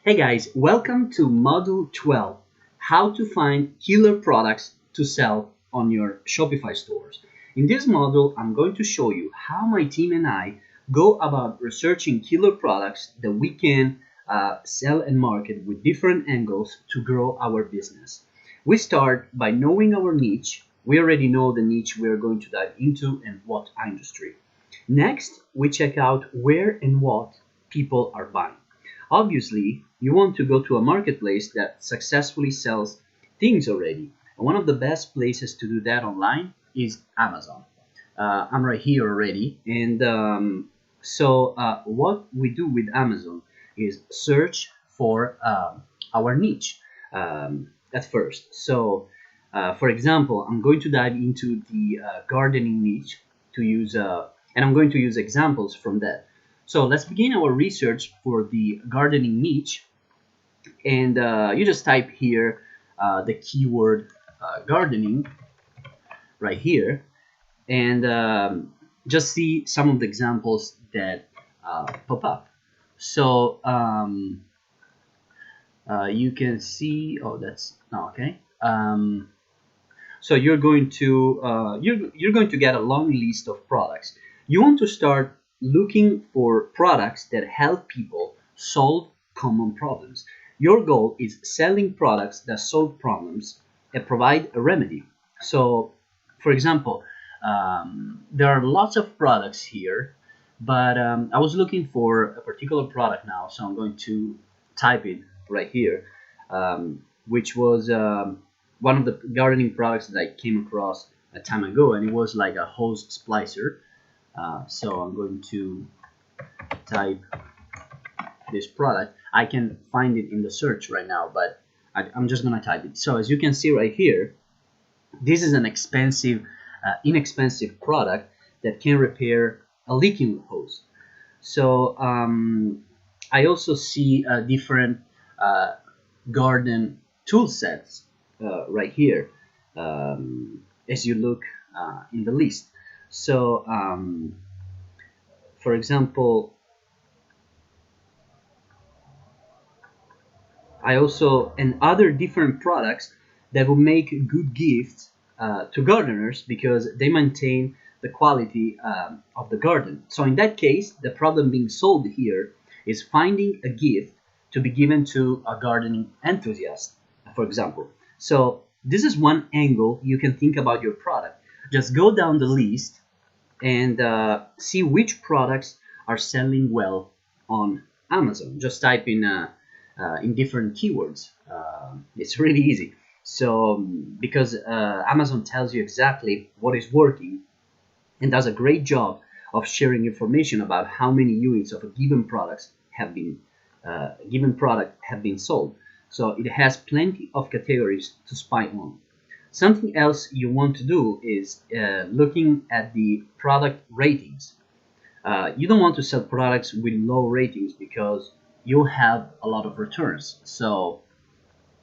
Hey guys, welcome to Module 12, how to find killer products to sell on your Shopify stores. In this module, I'm going to show you how my team and I go about researching killer products that we can sell and market with different angles to grow our business. We start by knowing our niche. We already know the niche we're going to dive into and what industry. Next, we check out where and what people are buying. Obviously, you want to go to a marketplace that successfully sells things already. And one of the best places to do that online is Amazon. I'm right here already. And what we do with Amazon is search for our niche at first. For example, I'm going to dive into the gardening niche to use, and I'm going to use examples from that. So let's begin our research for the gardening niche, and you just type here the keyword gardening right here, and just see some of the examples that pop up. So you can see, oh, that's no, okay. So you're going to get a long list of products. You want to start looking for products that help people solve common problems. Your goal is selling products that solve problems and provide a remedy. So, for example, there are lots of products here, but I was looking for a particular product now, so I'm going to type it right here, which was one of the gardening products that I came across a time ago, and it was like a hose splicer. So I'm going to type this product. I can find it in the search right now, but I'm just gonna type it. So as you can see right here, this is an inexpensive product that can repair a leaking hose. So I also see different garden tool sets right here as you look in the list. So for example, I also and other different products that will make good gifts to gardeners because they maintain the quality of the garden. So in that case, the problem being solved here is finding a gift to be given to a gardening enthusiast, for example. So this is one angle you can think about your product. Just go down the list and see which products are selling well on Amazon. Just type in different keywords. It's really easy. So because Amazon tells you exactly what is working and does a great job of sharing information about how many units of a given product have been sold. So it has plenty of categories to spy on. Something else you want to do is looking at the product ratings. You don't want to sell products with low ratings because you'll have a lot of returns. So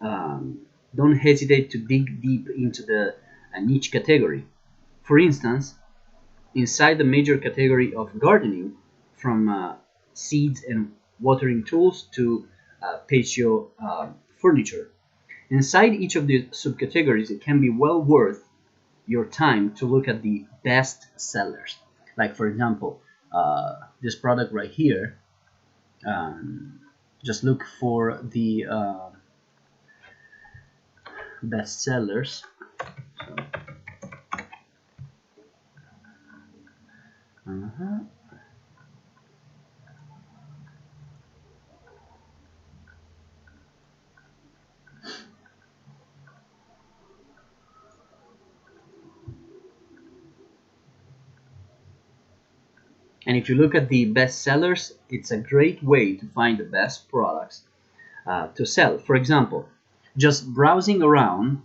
don't hesitate to dig deep into the niche category. For instance, inside the major category of gardening, from seeds and watering tools to patio furniture. Inside each of the subcategories, it can be well worth your time to look at the best sellers. Like for example, this product right here, just look for the best sellers. So, And if you look at the best sellers, it's a great way to find the best products to sell. For example, just browsing around,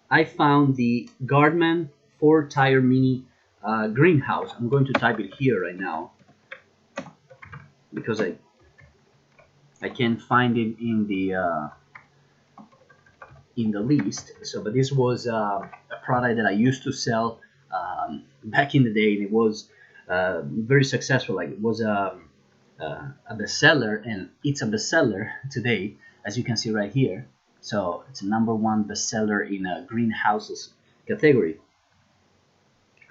I found the Guardman 4-tire mini greenhouse. I'm going to type it here right now because I can't find it in the list. So, but this was a product that I used to sell back in the day, and it was very successful. Like it was a bestseller, and it's a bestseller today, as you can see right here. So it's a #1 bestseller in a greenhouses category,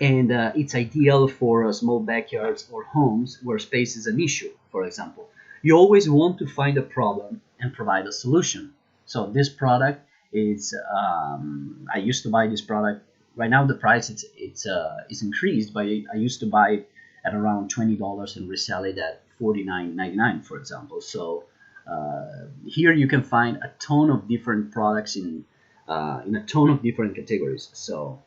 and it's ideal for small backyards or homes where space is an issue. For example, you always want to find a problem and provide a solution. So this product is I used to buy this product. Right now the price it's increased, but I used to buy it at around $20 and resell it at $49.99, for example. So here you can find a ton of different products in a ton of different categories. So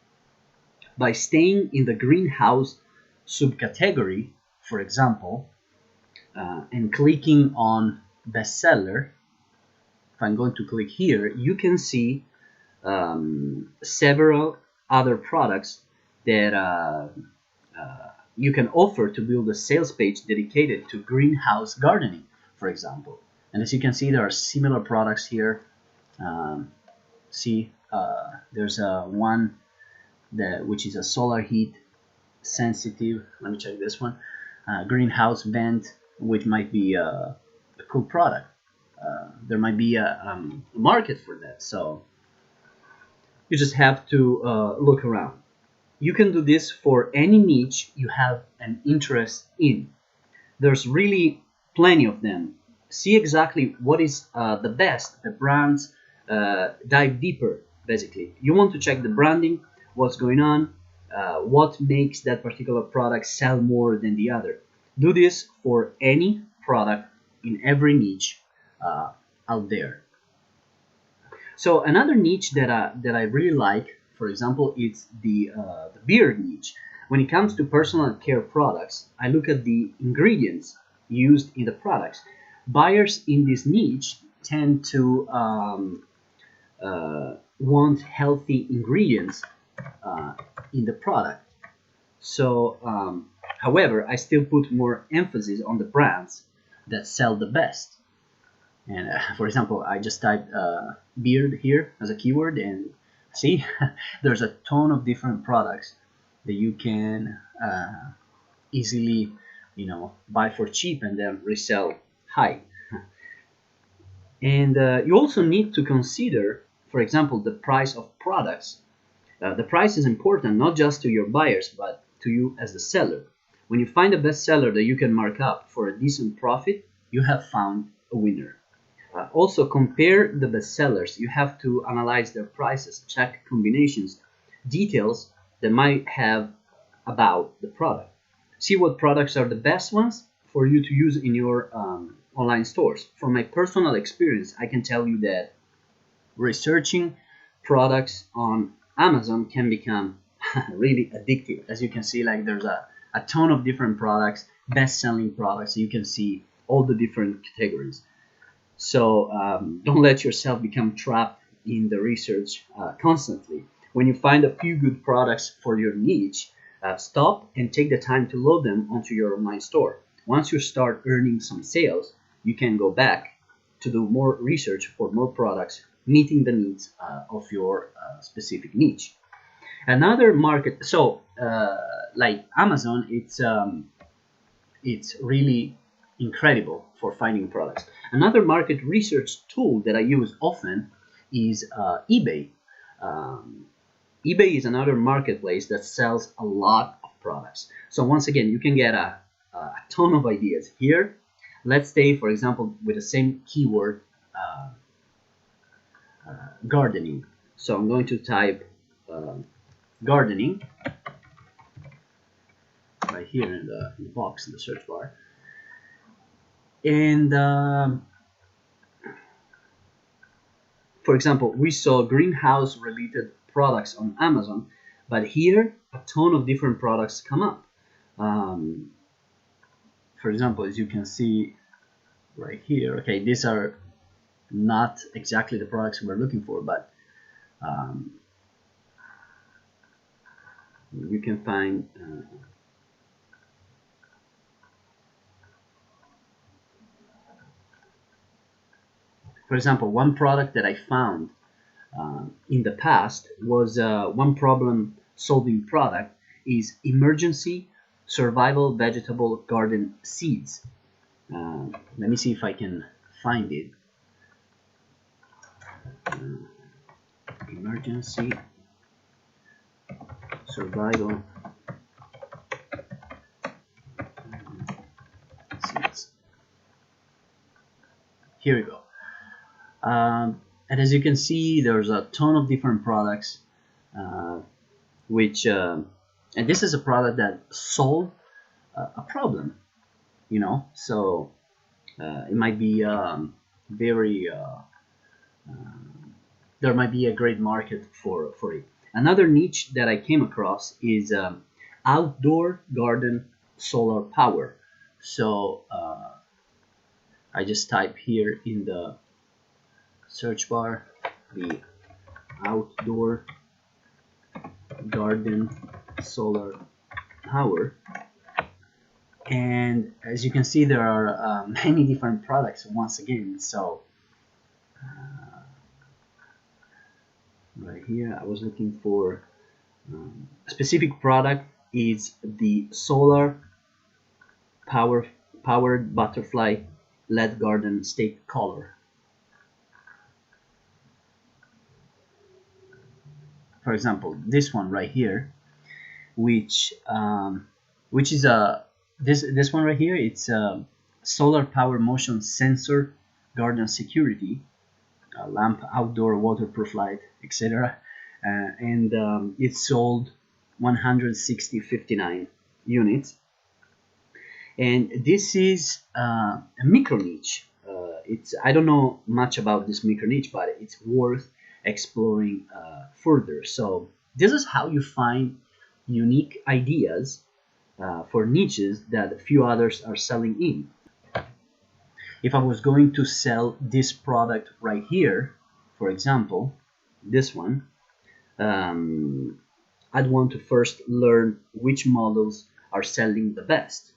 by staying in the greenhouse subcategory, for example, and clicking on bestseller, if I'm going to click here, you can see several other products that you can offer to build a sales page dedicated to greenhouse gardening, for example. And as you can see, there are similar products here. There's one which is a solar heat sensitive. Let me check this one. Greenhouse vent, which might be a cool product. There might be a market for that. So you just have to look around. You can do this for any niche you have an interest in. There's really plenty of them. See exactly what is the best, the brands, dive deeper, basically. You want to check the branding, what's going on, what makes that particular product sell more than the other. Do this for any product in every niche out there. So another niche that I really like, for example, it's the beard niche. When it comes to personal care products, I look at the ingredients used in the products. Buyers in this niche tend to want healthy ingredients in the product. So, however, I still put more emphasis on the brands that sell the best. And for example, I just typed beard here as a keyword, and see, there's a ton of different products that you can easily, buy for cheap and then resell high. And you also need to consider, for example, the price of products. The price is important not just to your buyers, but to you as the seller. When you find a bestseller that you can mark up for a decent profit, you have found a winner. Also, compare the bestsellers. You have to analyze their prices, check combinations, details that might have about the product. See what products are the best ones for you to use in your online stores. From my personal experience, I can tell you that researching products on Amazon can become really addictive. As you can see, like there's a ton of different products, best-selling products. You can see all the different categories. So don't let yourself become trapped in the research constantly. When you find a few good products for your niche, stop and take the time to load them onto your online store. Once you start earning some sales, you can go back to do more research for more products meeting the needs of your specific niche. Another market, so like Amazon, it's really incredible for finding products. Another market research tool that I use often is eBay. eBay is another marketplace that sells a lot of products. So once again, you can get a ton of ideas here. Let's stay, for example, with the same keyword, gardening. So I'm going to type gardening right here in the box in the search bar. And for example, we saw greenhouse related products on Amazon, but here a ton of different products come up. For example, as you can see right here, okay, these are not exactly the products we're looking for, but you can find for example, one product that I found in the past was one problem solving product is emergency survival vegetable garden seeds. Let me see if I can find it. Emergency survival seeds. Here we go. And as you can see, there's a ton of different products, and this is a product that solved a problem, you know. So it might be there might be a great market for it. Another niche that I came across is outdoor garden solar power. So I just type here in the search bar the outdoor garden solar power, and as you can see, there are many different products once again. So right here I was looking for a specific product. Is the solar powered butterfly LED garden stake color. For example, this one right here, which is a this one right here. It's a solar power motion sensor garden security lamp, outdoor waterproof light, etc. And it sold 160.59 units. And this is a micro niche. I don't know much about this micro niche, but it's worth exploring further. So this is how you find unique ideas for niches that a few others are selling in. If I was going to sell this product right here, for example, this one, I'd want to first learn which models are selling the best.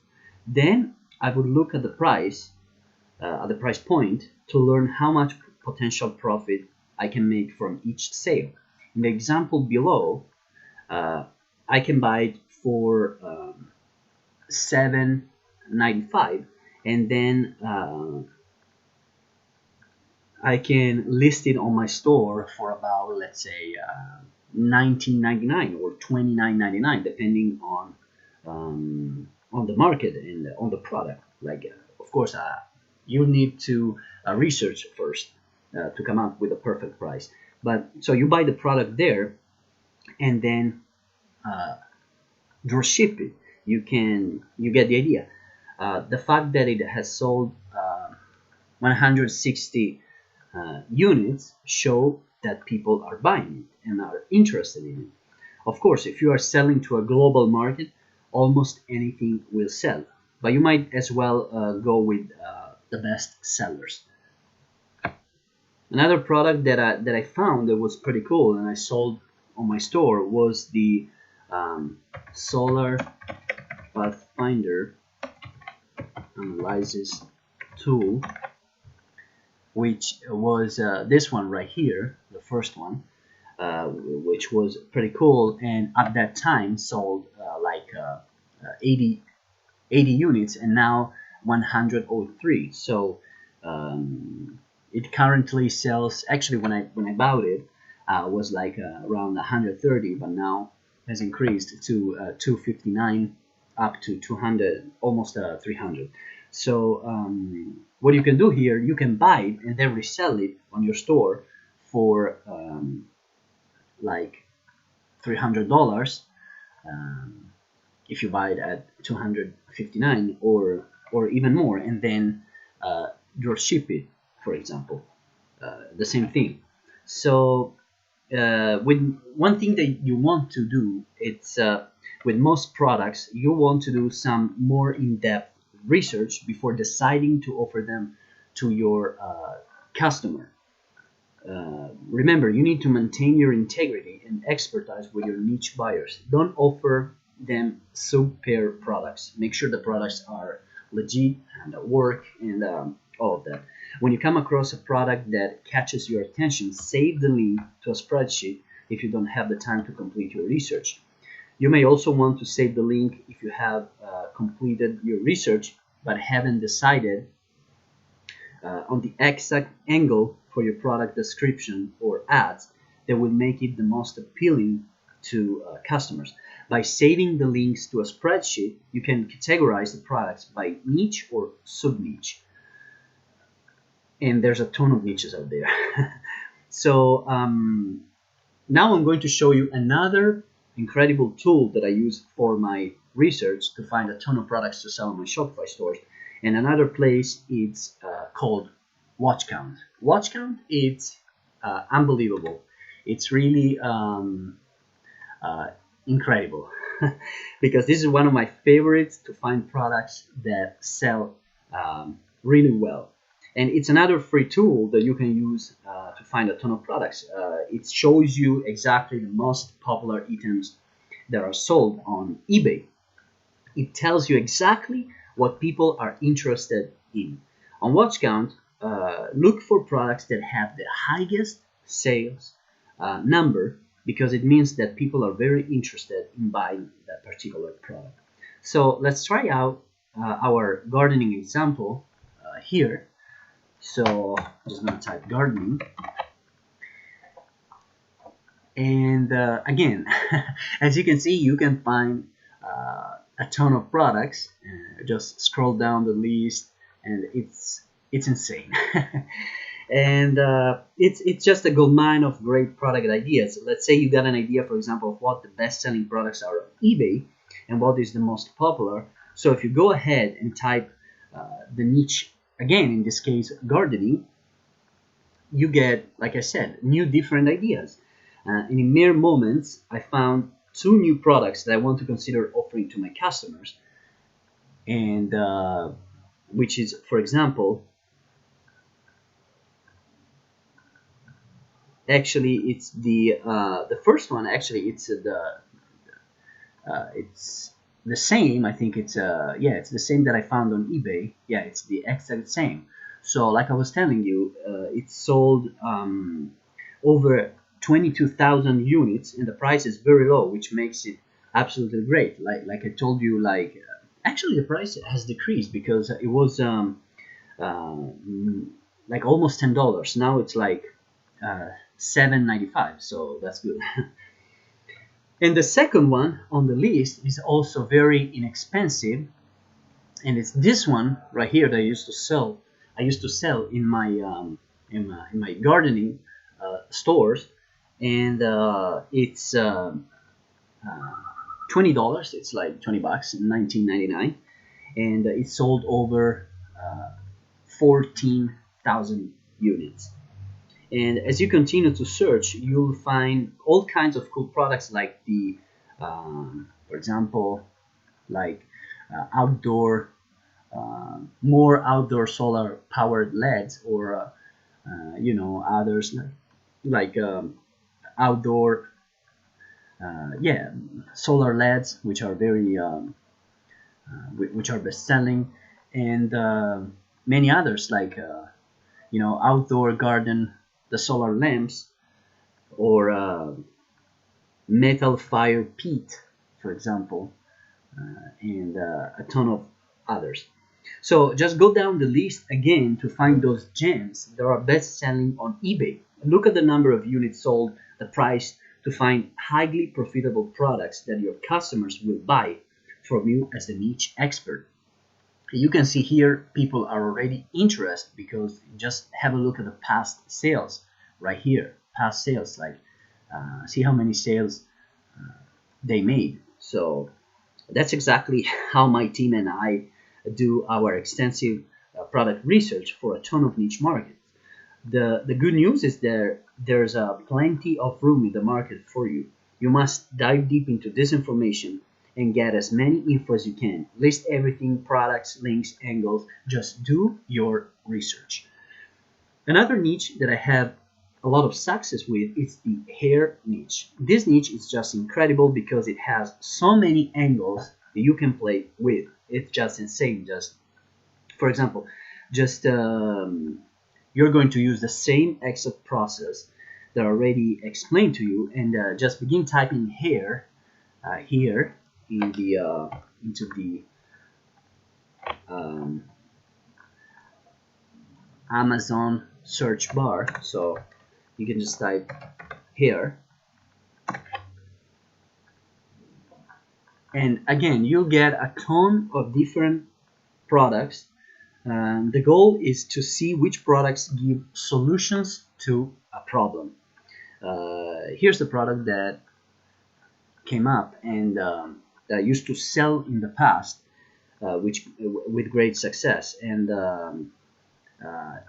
Then I would look at the price point to learn how much potential profit I can make from each sale. In the example below, I can buy it for $7.95, and then I can list it on my store for about, let's say, $19.99 or $29.99, depending on the market and on the product. Like, of course, you need to research first to come up with a perfect price. But so you buy the product there, and then drop ship it. You get the idea. The fact that it has sold 160 units show that people are buying it and are interested in it. Of course, if you are selling to a global market, almost anything will sell, but you might as well go with the best sellers. Another product that I found that was pretty cool and I sold on my store was the Solar Pathfinder Analysis Tool, which was this one right here, the first one, which was pretty cool, and at that time sold like 80 units, and now 103. So it currently sells, actually when I bought it was like around 130, but now has increased to 259, up to 200, almost 300. So what you can do here, you can buy it and then resell it on your store for like $300 if you buy it at 259 or even more, and then drop ship it, for example. The same thing. So with one thing that you want to do, it's with most products, you want to do some more in-depth research before deciding to offer them to your customer. Remember, you need to maintain your integrity and expertise with your niche buyers. Don't offer them subpar products. Make sure the products are legit and work and all of that. When you come across a product that catches your attention, save the link to a spreadsheet if you don't have the time to complete your research. You may also want to save the link if you have completed your research but haven't decided on the exact angle for your product description or ads that will make it the most appealing to customers. By saving the links to a spreadsheet, you can categorize the products by niche or sub-niche. And there's a ton of niches out there. So now I'm going to show you another incredible tool that I use for my research to find a ton of products to sell on my Shopify stores. And another place it's called Watch Count. Watch Count, it's unbelievable. It's really incredible because this is one of my favorites to find products that sell really well. And it's another free tool that you can use to find a ton of products. It shows you exactly the most popular items that are sold on eBay. It tells you exactly what people are interested in. On Watch Count, look for products that have the highest sales number, because it means that people are very interested in buying that particular product. So let's try out our gardening example here. So I'm just going to type gardening. And again, as you can see, you can find a ton of products. Just scroll down the list, and it's insane. And it's just a gold mine of great product ideas. Let's say you got an idea, for example, of what the best-selling products are on eBay and what is the most popular. So if you go ahead and type the niche, again, in this case, gardening, you get, like I said, new different ideas. And in mere moments, I found 2 new products that I want to consider offering to my customers. And which is, for example, actually it's the first one. Actually, it's the same. I think it's yeah, it's the same that I found on eBay. Yeah, it's the exact same. So like I was telling you, it's sold over 22,000 units, and the price is very low, which makes it absolutely great. Like I told you, like actually the price has decreased because it was like almost $10. Now it's like $7.95, so that's good. And the second one on the list is also very inexpensive, and it's this one right here that I used to sell. I used to sell in my gardening stores, and it's $20. It's like $20 in 1999, and it sold over 14,000 units. And as you continue to search, you'll find all kinds of cool products, like the, for example, like outdoor, more outdoor solar powered LEDs, or you know, others like outdoor, yeah, solar LEDs, which are very, which are best selling, and many others like, you know, outdoor garden, the solar lamps, or metal fire pit, for example, and a ton of others. So just go down the list again to find those gems that are best selling on eBay. Look at the number of units sold, the price, to find highly profitable products that your customers will buy from you as the niche expert. You can see here people are already interested because just have a look at the past sales right here. Past sales, like see how many sales they made. So that's exactly how my team and I do our extensive product research for a ton of niche markets. The good news is there's plenty of room in the market for you. You must dive deep into this information and get as many info as you can. List everything, products, links, angles. Just do your research. Another niche that I have a lot of success with is the hair niche. This niche is just incredible because it has so many angles that you can play with. It's just insane. Just, for example, just you're going to use the same exact process that I already explained to you, and just begin typing hair here in the into the um, Amazon search bar. So you can just type here, and again you'll get a ton of different products. The goal is to see which products give solutions to a problem. Here's the product that came up and that I used to sell in the past, which with great success, and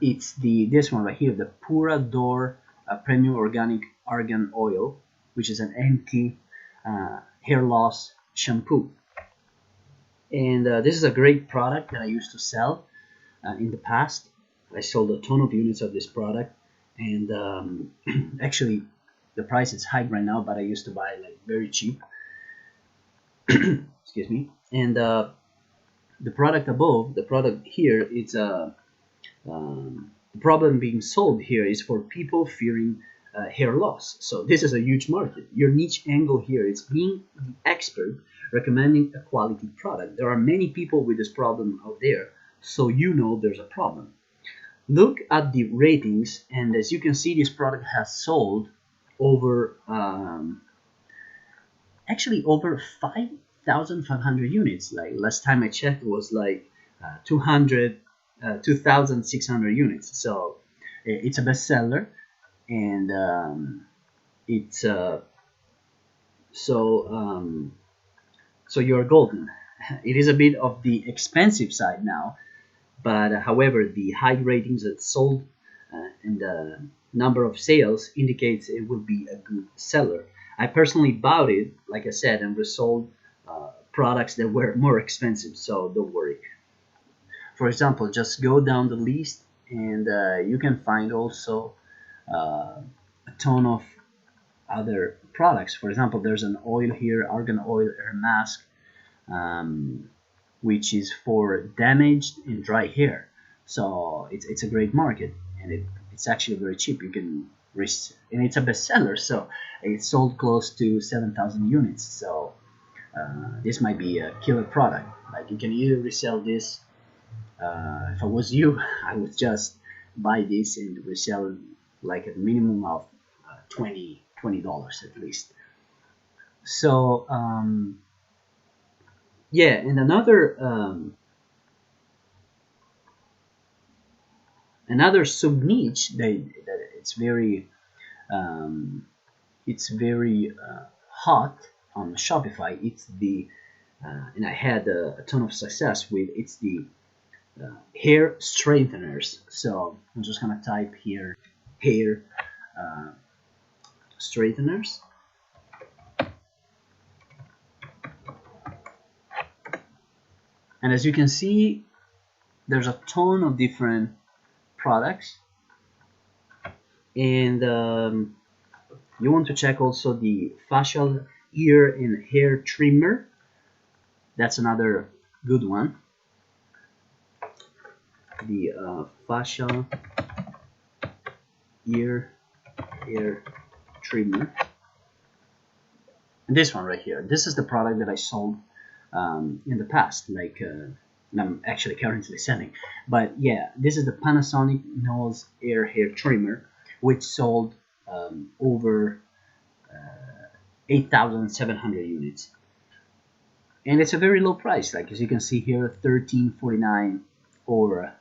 it's this one right here, the Pura D'Or Premium Organic Argan Oil, which is an anti hair loss shampoo. And this is a great product that I used to sell in the past. I sold a ton of units of this product, and actually the price is high right now, but I used to buy like very cheap. Excuse me. And the product above, the product here, it's a the problem being solved here is for people fearing hair loss. So this is a huge market. Your niche angle here is being the expert recommending a quality product. There are many people with this problem out there, so you know there's a problem. Look at the ratings, and as you can see, this product has sold over actually over 5,500 units. Like last time I checked, it was like 2,600 units. So it's a bestseller, and it's so you're golden. It is a bit of the expensive side now, but however, the high ratings that sold and the number of sales indicates it will be a good seller. I personally bought it, like I said, and resold products that were more expensive, so don't worry. For example, just go down the list, and you can find also a ton of other products. For example, there's an oil here, argan oil air mask, which is for damaged and dry hair. So it's a great market, and it's actually very cheap. You can and it's a bestseller, so it sold close to 7,000 units. So this might be a killer product. Like you can either resell this. If I was you, I would just buy this and resell like a minimum of $20 at least. So yeah, and another sub niche that it's very hot on Shopify. It's the and I had a ton of success with, it's the hair straighteners. So I'm just gonna type here hair straighteners, and as you can see, there's a ton of different products, and you want to check also the facial ear and hair trimmer. That's another good one. The facial ear hair trimmer, and this one right here, this is the product that I sold in the past, like and I'm actually currently selling. But yeah, this is the Panasonic Nose Air Hair Trimmer, which sold over 8,700 units, and it's a very low price. Like as you can see here, $13.49, or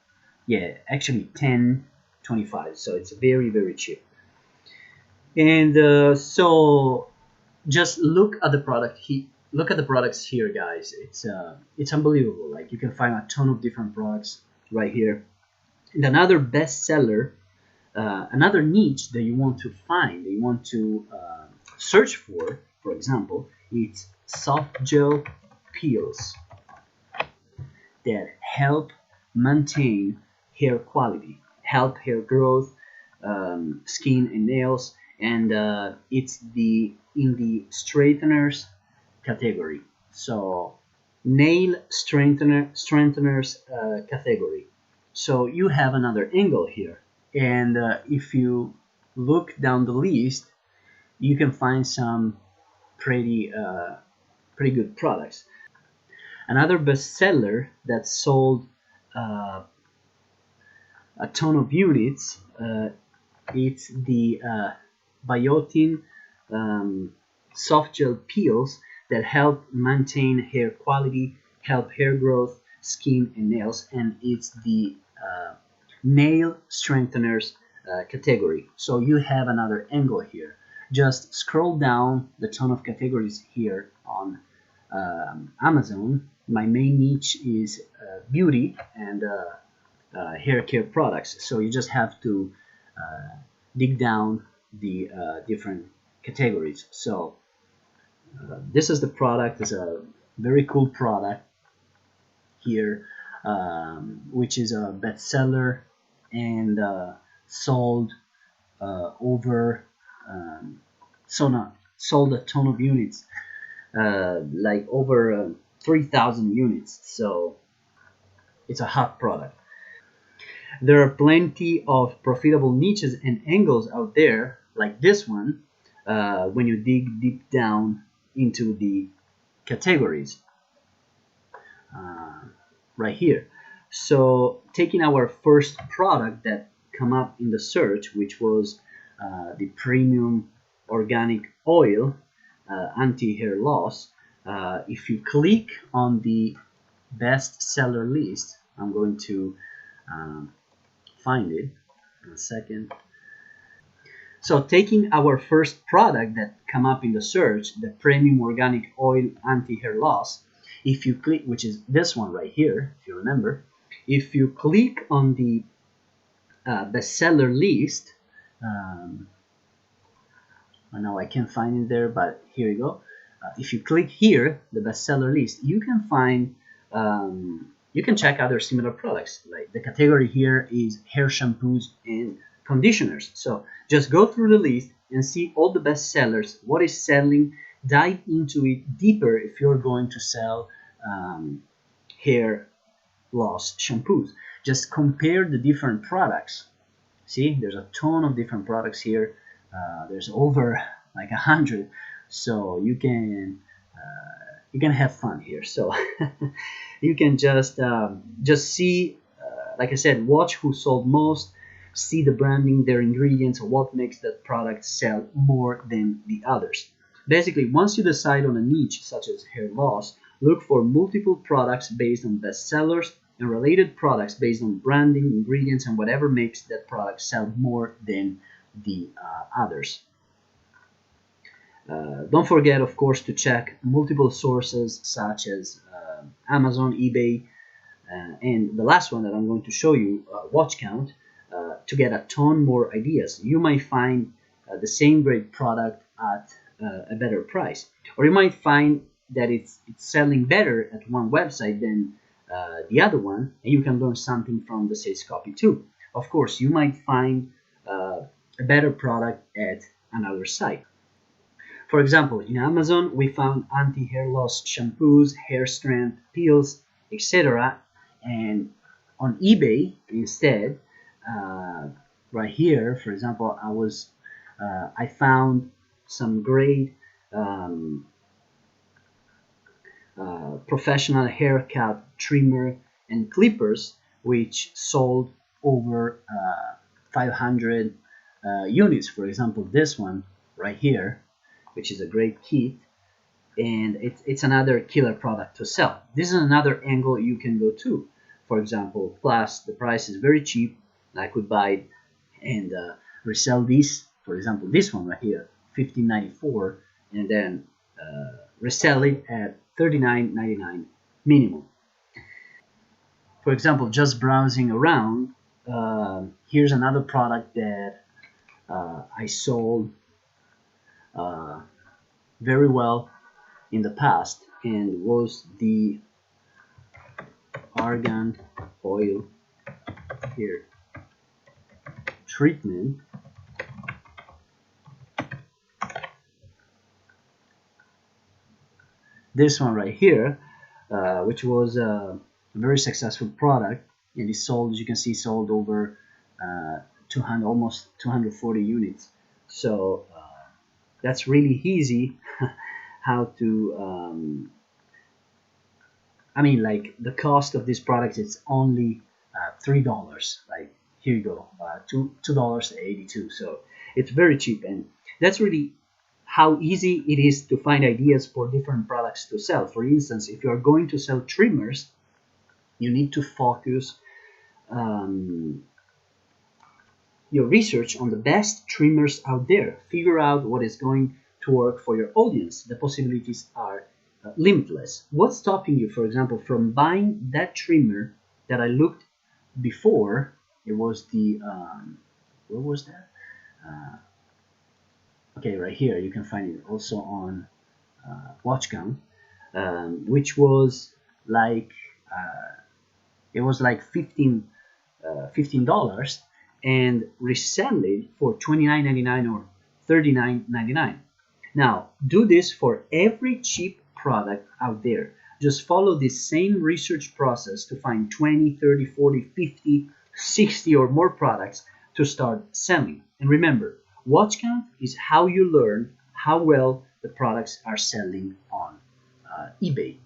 yeah, actually $10.25. So it's very cheap. And so just look at the product. Look at the products here, guys. It's unbelievable. Like you can find a ton of different products right here. And another bestseller, another niche that you want to find, that you want to search for example, it's soft gel peels that help maintain hair quality, help hair growth, skin and nails, and it's in the straighteners category. So nail strengtheners category. So you have another angle here, and if you look down the list, you can find some pretty pretty good products. Another bestseller that sold uh, a ton of units, it's the Biotin soft gel peels that help maintain hair quality, help hair growth, skin and nails, and it's the nail strengtheners category. So you have another angle here. Just scroll down the ton of categories here on Amazon. My main niche is beauty and hair care products. So you just have to dig down the different categories. So this is the product. It's a very cool product here, which is a bestseller and sold over sold a ton of units, like over 3,000 units. So it's a hot product. There are plenty of profitable niches and angles out there, like this one, when you dig deep down into the categories right here. So taking our first product that come up in the search, which was the premium organic oil anti-hair loss, if you click on the bestseller list, I'm going to find it in a second. So taking our first product that come up in the search, the premium organic oil anti-hair loss, if you click, which is this one right here, if you remember, if you click on the bestseller list, I know I can't find it there, but here you go. If you click here, the bestseller list, you can find, you can check other similar products. Like the category here is hair shampoos and conditioners. So just go through the list and see all the best sellers, what is selling, dive into it deeper if you're going to sell hair loss shampoos. Just compare the different products. See, there's a ton of different products here. There's over like 100, so you can have fun here. So you can just see, like I said, watch who sold most, see the branding, their ingredients, what makes that product sell more than the others. Basically, once you decide on a niche such as hair loss, look for multiple products based on bestsellers and related products based on branding, ingredients, and whatever makes that product sell more than the others. Don't forget, of course, to check multiple sources such as Amazon, eBay, and the last one that I'm going to show you, Watch Count, to get a ton more ideas. You might find the same great product at a better price, or you might find that it's selling better at one website than the other one, and you can learn something from the sales copy too. Of course, you might find a better product at another site. For example, in Amazon, we found anti-hair loss shampoos, hair strength peels, etc. And on eBay, instead, right here, for example, I found some great professional haircut trimmer and clippers, which sold over 500 units. For example, this one right here, which is a great kit, and it's another killer product to sell. This is another angle you can go to. For example, plus the price is very cheap. I could buy it and resell this. For example, this one right here, $15.94, and then resell it at $39.99 minimum. For example, just browsing around, here's another product that I sold very well in the past, and was the argan oil hair treatment. This one right here, which was a very successful product, and it sold, as you can see, sold over 200, almost 240 units. So that's really easy how to I mean, like the cost of this product is only $3. Like here you go, $2 82. So it's very cheap, and that's really how easy it is to find ideas for different products to sell. For instance, if you are going to sell trimmers, you need to focus um, your research on the best trimmers out there. Figure out what is going to work for your audience. The possibilities are limitless. What's stopping you, for example, from buying that trimmer that I looked before? It was the what was that? Okay, right here you can find it also on WatchCount, which was like it was like $15 and resell it for $29.99 or $39.99. Now, do this for every cheap product out there. Just follow this same research process to find 20, 30, 40, 50, 60 or more products to start selling. And remember, watch count is how you learn how well the products are selling on eBay.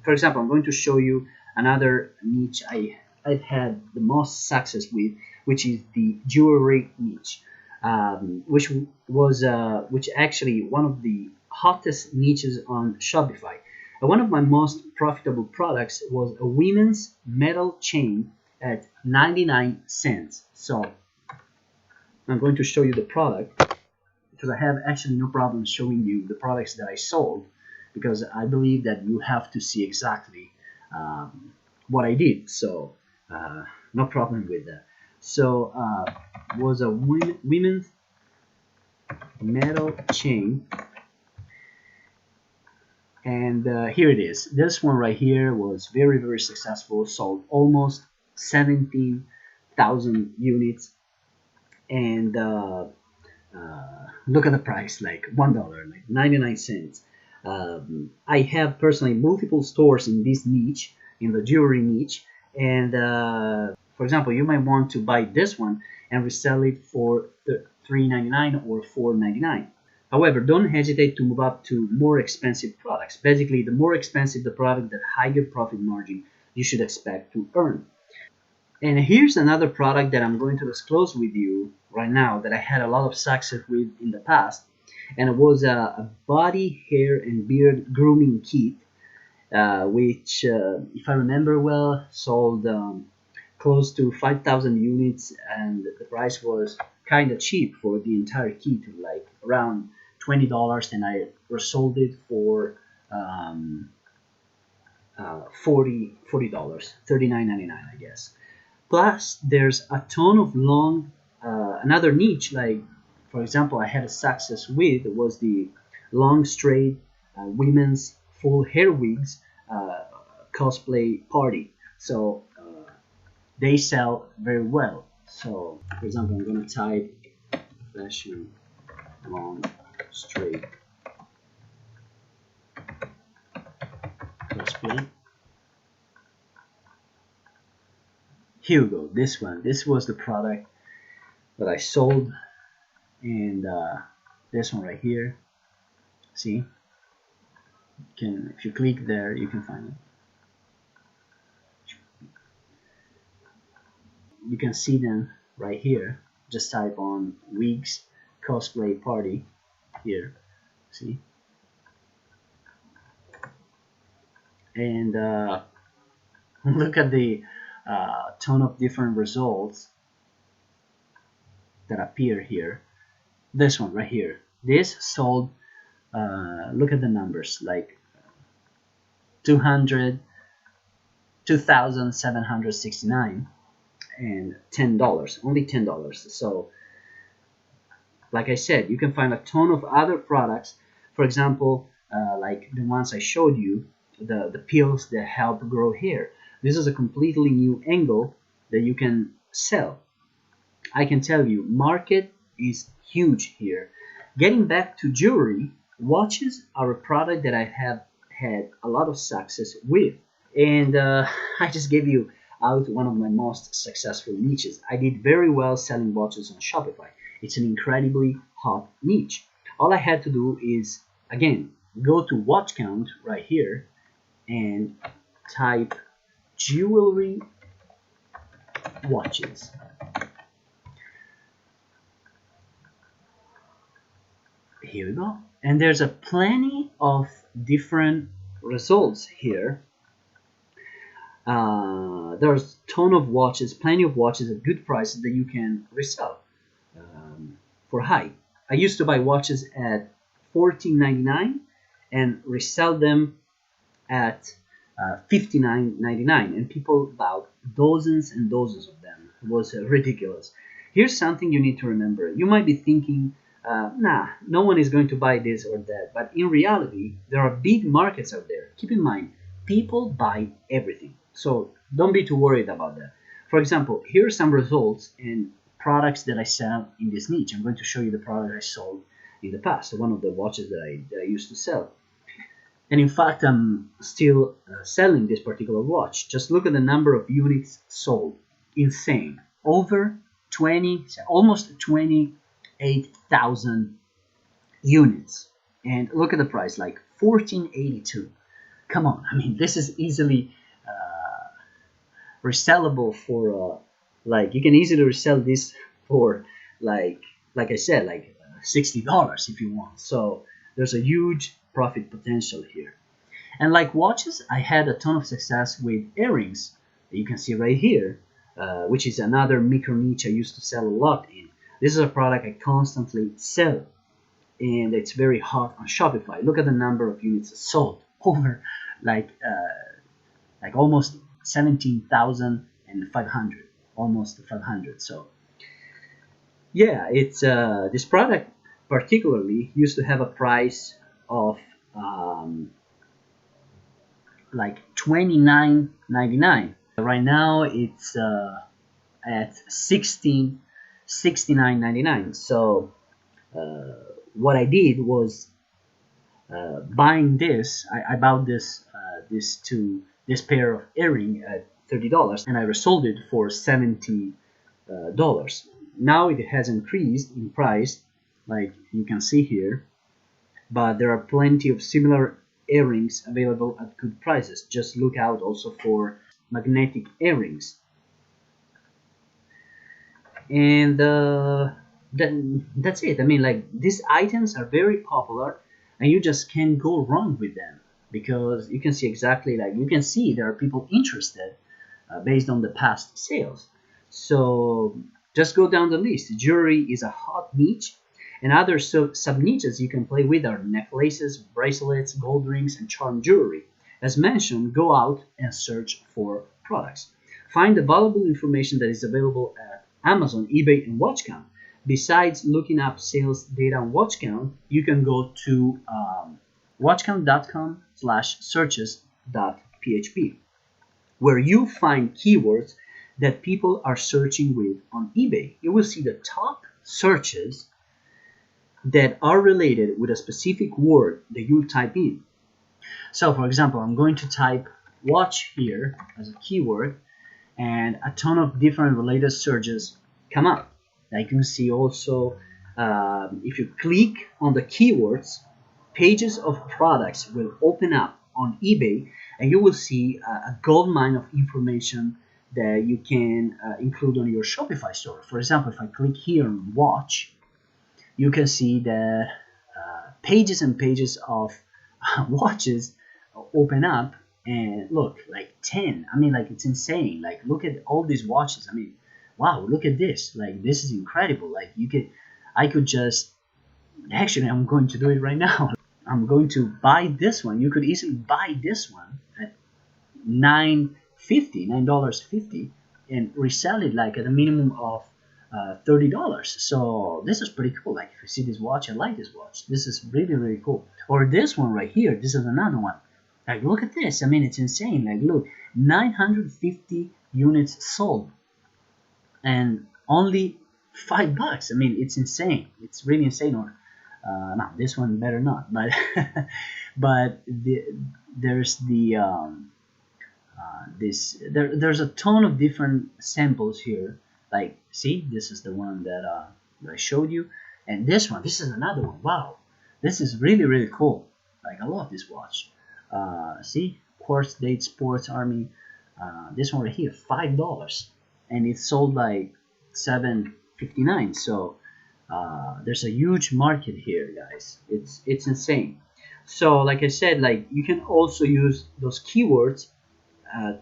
For example, I'm going to show you another niche I've had the most success with, which is the jewelry niche, which actually one of the hottest niches on Shopify. One of my most profitable products was a women's metal chain at 99 cents. So I'm going to show you the product because I have actually no problem showing you the products that I sold, because I believe that you have to see exactly what I did. So no problem with that. So was a women's metal chain, and here it is. This one right here was very successful, sold almost 17,000 units, and look at the price, like $1, like 99 cents. I have personally multiple stores in this niche, in the jewelry niche, and for example, you might want to buy this one and resell it for $3.99 or $4.99. However, don't hesitate to move up to more expensive products. Basically, the more expensive the product, the higher profit margin you should expect to earn. And here's another product that I'm going to disclose with you right now that I had a lot of success with in the past. And it was a body, hair, and beard grooming kit, which, if I remember well, sold close to 5,000 units, and the price was kind of cheap for the entire kit, like around $20, and I resold it for $40, $39.99, I guess. Plus, there's a ton of another niche, like, for example, I had a success with was the long straight women's full hair wigs cosplay party. So they sell very well. So, for example, I'm going to type fashion long straight cosplay. Here we go. This one. This was the product that I sold, and this one right here. See, if you click there, you can find it. You can see them right here. Just type on wigs cosplay party here. See, and look at the ton of different results that appear here. This one right here. This sold. Look at the numbers, like 2,769 and $10, only $10. So like I said, you can find a ton of other products, for example, like the ones I showed you, the pills that help grow hair. This is a completely new angle that you can sell. I can tell you, market is huge here. Getting back to jewelry, watches are a product that I have had a lot of success with, and I just gave you out one of my most successful niches. I did very well selling watches on Shopify. It's an incredibly hot niche. All I had to do is, again, go to watch count right here and type jewelry watches. Here we go. And there's a plenty of different results here. There's a ton of watches, plenty of watches at good prices that you can resell for high. I used to buy watches at $14.99 and resell them at $59.99, and people bought dozens and dozens of them. It was ridiculous. Here's something you need to remember. You might be thinking, nah, no one is going to buy this or that, but in reality, there are big markets out there. Keep in mind, people buy everything, so don't be too worried about that. For example, here are some results and products that I sell in this niche. I'm going to show you the product I sold in the past, one of the watches that I used to sell. And in fact, I'm still selling this particular watch. Just look at the number of units sold. Insane. Over 20, almost 28,000 units. And look at the price, like $14.82. Come on, I mean, this is easily resellable for, like, you can easily resell this for, like I said, like $60 if you want. So there's a huge profit potential here. And like watches, I had a ton of success with earrings that you can see right here, which is another micro niche I used to sell a lot in. This is a product I constantly sell, and it's very hot on Shopify. Look at the number of units sold, over like almost 17,500, almost 500. So yeah, it's this product particularly used to have a price of like $29.99. Right now it's at $69.99. So what I did was buying this. I bought this this pair of earring at $30, and I resold it for $70. Now it has increased in price, like you can see here, but there are plenty of similar earrings available at good prices. Just look out also for magnetic earrings. And that's it. I mean, like, these items are very popular, and you just can't go wrong with them, because you can see exactly, like, you can see there are people interested based on the past sales. So just go down the list. Jewelry is a hot niche, and other sub-niches you can play with are necklaces, bracelets, gold rings, and charm jewelry. As mentioned, go out and search for products. Find the valuable information that is available at Amazon, eBay, and WatchCount. Besides looking up sales data on WatchCount, you can go to watchcount.com/searches.php, where you find keywords that people are searching with on eBay. You will see the top searches that are related with a specific word that you type in. So for example, I'm going to type watch here as a keyword, and a ton of different related searches come up. Now you can see also, if you click on the keywords, pages of products will open up on eBay, and you will see a gold mine of information that you can include on your Shopify store. For example, if I click here on watch, you can see that pages and pages of watches open up, and look, like 10. I mean, like, it's insane. Like, look at all these watches. I mean, wow, look at this. Like, this is incredible. Like, I could just, actually, I'm going to do it right now. I'm going to buy this one. You could easily buy this one at $9.50, and resell it like at a minimum of $30. So this is pretty cool. Like, if you see this watch, I like this watch. This is really, really cool. Or this one right here. This is another one. Like, look at this. I mean, it's insane. Like, look, 950 units sold, and only $5. I mean, it's insane. It's really insane. Or no, this one better not. But but there's there's a ton of different samples here. Like, see, this is the one that I showed you, and this one, this is another one. Wow, this is really, really cool. Like, I love this watch. See, Quartz Date Sports Army. This one right here, $5, and it sold like $7.59. So there's a huge market here, guys. It's insane. So like I said, like you can also use those keywords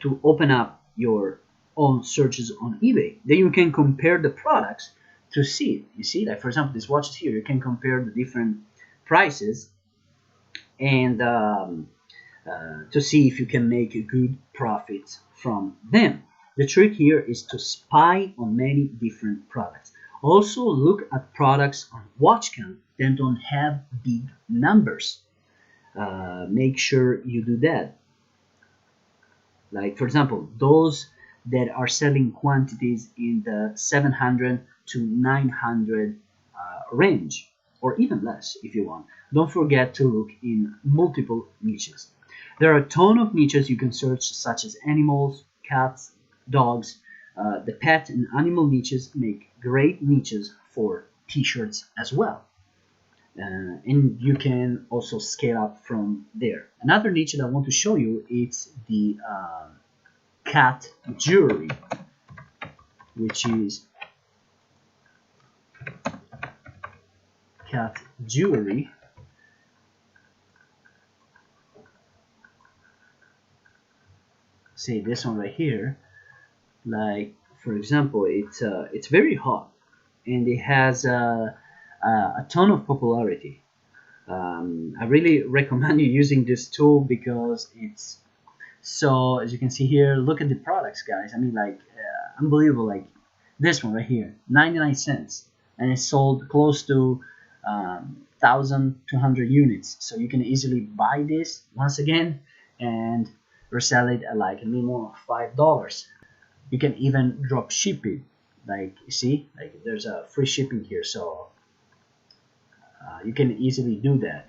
to open up your own searches on eBay. Then you can compare the products to see. You see, like for example, this watch here, you can compare the different prices and to see if you can make a good profit from them. The trick here is to spy on many different products. Also look at products on WatchCount that don't have big numbers. Make sure you do that. Like for example, those that are selling quantities in the 700 to 900 range, or even less if you want. Don't forget to look in multiple niches. There are a ton of niches you can search, such as animals, cats, dogs. The pet and animal niches make great niches for t-shirts as well. And you can also scale up from there. Another niche that I want to show you is the cat jewelry, which is cat jewelry. Say this one right here. Like for example, it's very hot and it has a ton of popularity. I really recommend you using this tool because it's so, as you can see here, look at the products, guys. I mean, like unbelievable. Like this one right here, 99 cents, and it sold close to 1,200 units. So you can easily buy this once again and resell it at like a minimum of $5. You can even drop ship it. Like you see, like there's a free shipping here, so you can easily do that.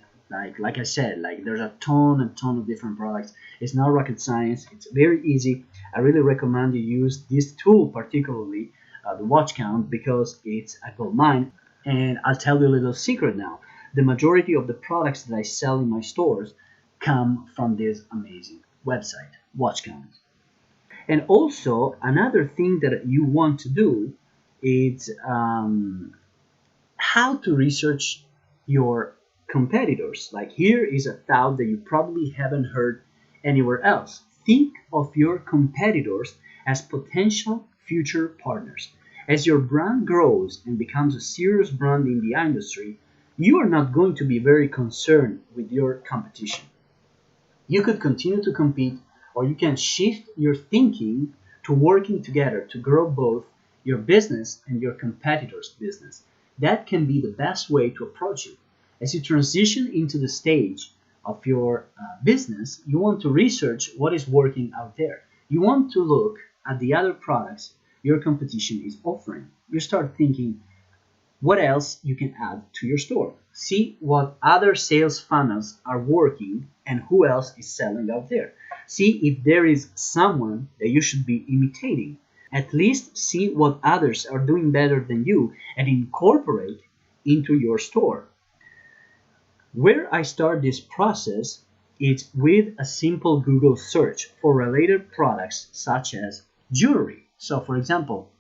Like I said, like there's a ton and ton of different products. It's not rocket science. It's very easy. I really recommend you use this tool, particularly the watch count, because it's a gold mine. And I'll tell you a little secret now. The majority of the products that I sell in my stores come from this amazing website, watch count. And also another thing that you want to do is how to research your competitors. Like here is a thought that you probably haven't heard anywhere else. Think of your competitors as potential future partners. As your brand grows and becomes a serious brand in the industry, you are not going to be very concerned with your competition. You could continue to compete, or you can shift your thinking to working together to grow both your business and your competitor's business. That can be the best way to approach it. As you transition into the stage of your business, you want to research what is working out there. You want to look at the other products your competition is offering. You start thinking what else you can add to your store. See what other sales funnels are working and who else is selling out there. See if there is someone that you should be imitating. At least see what others are doing better than you and incorporate into your store. Where I start this process is with a simple Google search for related products such as jewelry. So for example,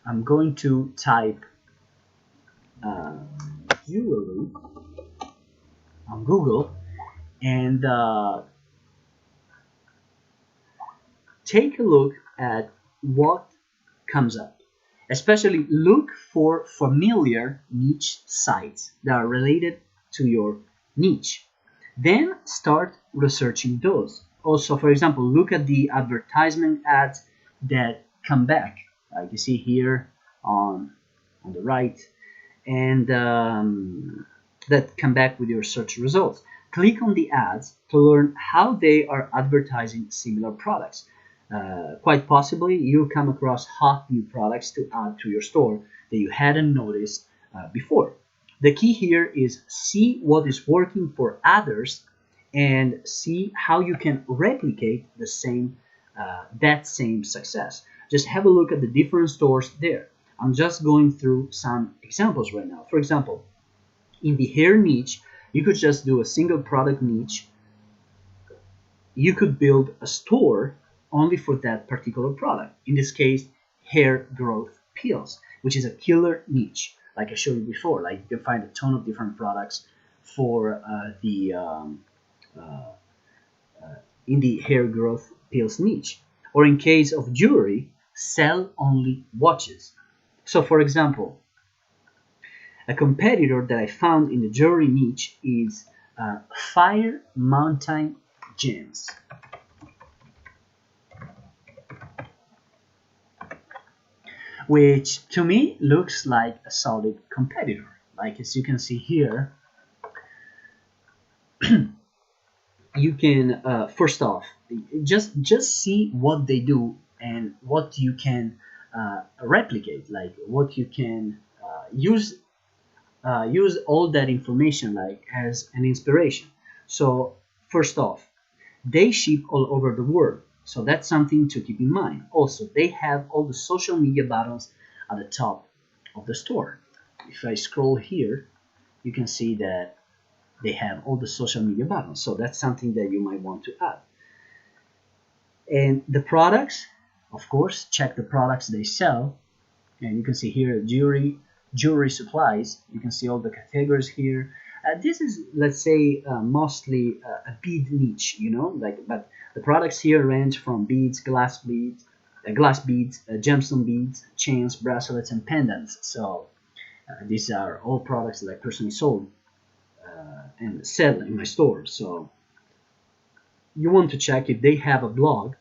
I'm going to type jewelry on Google and take a look at what comes up. Especially look for familiar niche sites that are related to your niche. Then start researching those. Also, for example, look at the advertisement ads that come back, like you see here on the right, and that come back with your search results. Click on the ads to learn how they are advertising similar products. Quite possibly you come across hot new products to add to your store that you hadn't noticed before. The key here is see what is working for others and see how you can replicate the same that same success. Just have a look at the different stores there. I'm just going through some examples right now. For example, in the hair niche, You could just do a single product niche. You could build a store only for that particular product. In this case, hair growth pills, which is a killer niche. Like I showed you before, like you can find a ton of different products for in the hair growth pills niche. Or in case of jewelry, sell only watches. So for example, a competitor that I found in the jewelry niche is Fire Mountain Gems. Which to me looks like a solid competitor. Like as you can see here, you can first off just see what they do and what you can replicate, like what you can use all that information like as an inspiration. So first off, they ship all over the world, so that's something to keep in mind. Also, they have all the social media buttons at the top of the store. If I scroll here, you can see that they have all the social media buttons, so that's something that you might want to add. And the products, of course, check the products they sell, and you can see here jewelry supplies. You can see all the categories here. This is, let's say, mostly a bead niche, you know, like, but the products here range from beads, glass beads, gemstone beads, chains, bracelets, and pendants. So these are all products that I personally sold and sell in my store. So you want to check if they have a blog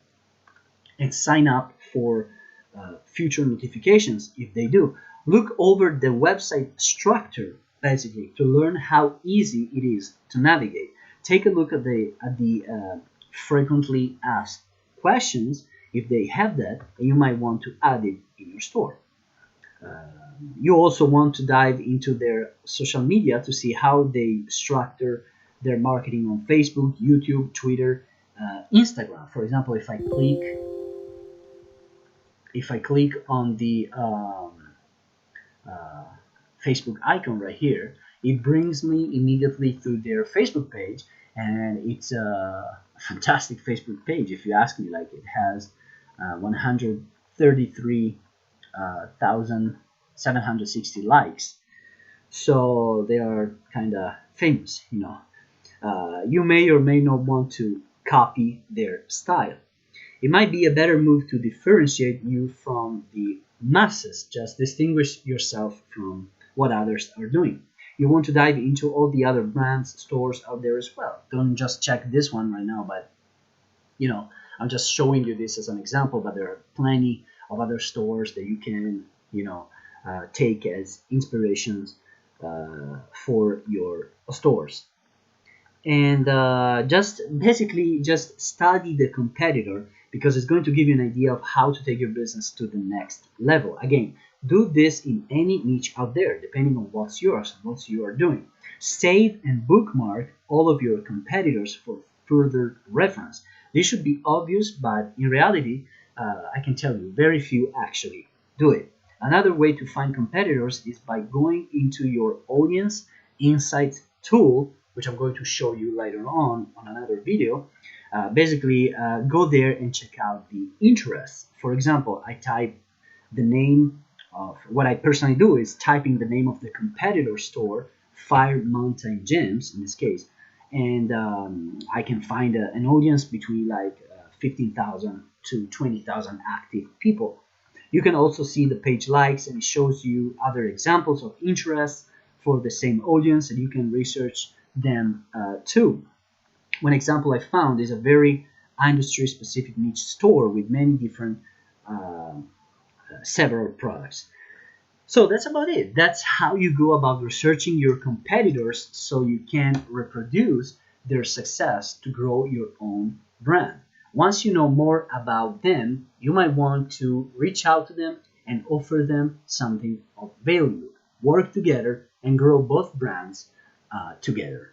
and sign up for future notifications. If they do, look over the website structure basically to learn how easy it is to navigate. Take a look at the frequently asked questions. If they have that, you might want to add it in your store. You also want to dive into their social media to see how they structure their marketing on Facebook, YouTube, Twitter, Instagram. For example, if I click on the Facebook icon right here, it brings me immediately to their Facebook page, and it's a fantastic Facebook page. If you ask me, like, it has 133,760 likes, so they are kind of famous, you know. You may or may not want to copy their style. It might be a better move to differentiate you from the masses. Just distinguish yourself from what others are doing. You want to dive into all the other brands, stores out there as well. Don't just check this one right now, but you know, I'm just showing you this as an example, but there are plenty of other stores that you can, you know, take as inspirations for your stores. And just basically just study the competitor, because it's going to give you an idea of how to take your business to the next level. Again, do this in any niche out there, depending on what's yours and what you are doing. Save and bookmark all of your competitors for further reference. This should be obvious, but in reality, I can tell you, very few actually do it. Another way to find competitors is by going into your audience insights tool, which I'm going to show you later on another video. Basically, go there and check out the interests. For example, I type the name of what I personally do is typing the name of the competitor store, Fire Mountain Gems in this case, and I can find an audience between like 15,000 to 20,000 active people. You can also see the page likes, and it shows you other examples of interests for the same audience, and you can research them too. One example I found is a very industry specific niche store with many different several products. So that's about it. That's how you go about researching your competitors so you can reproduce their success to grow your own brand. Once you know more about them, you might want to reach out to them and offer them something of value. Work together and grow both brands together.